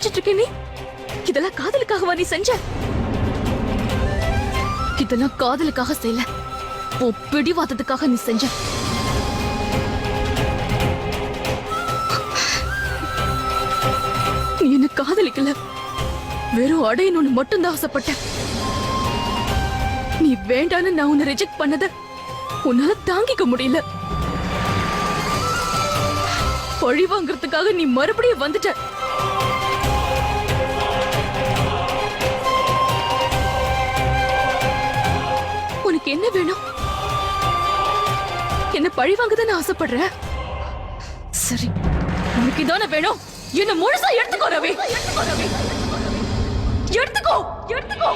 நினைச்சிட்டு இருக்க நீ? இதெல்லாம் காதலுக்காகவா நீ செஞ்ச? இதெல்லாம் காதலுக்காக செய்யல, உன் பிடிவாதத்துக்காக நீ செஞ்ச. நீ என்ன காதலிக்கல, வெறும் அடையணும்னு மட்டும்தான் ஆசைப்பட்ட. நீ வேண்டான்னு நான் உன்னை ரிஜெக்ட் பண்ணத உன்னால தாங்கிக்க முடியல. பழி வாங்குறதுக்காக நீ மறுபடியும் வந்துட்ட. உனக்கு என்ன வேணும்? என்ன பழி வாங்கதானே ஆசைப்படுற? சரி, உனக்கு இதான வேணும். என்ன முழுசா எடுத்துக்கோ ரவி, எடுத்துக்கோ எடுத்துக்கோ.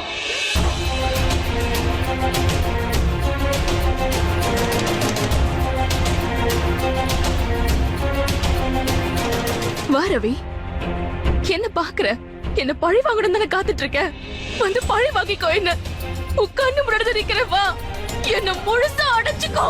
வா ரவி, என்ன பாக்குற? என்ன பழி வாங்கணும் தானே காத்துட்டு இருக்க? வந்து பழி வாங்கிக்கோ. என்ன உட்கார்ந்து முன்னாடி நிக்கிற, வா, என்ன முழுசா அடைச்சுக்கோ.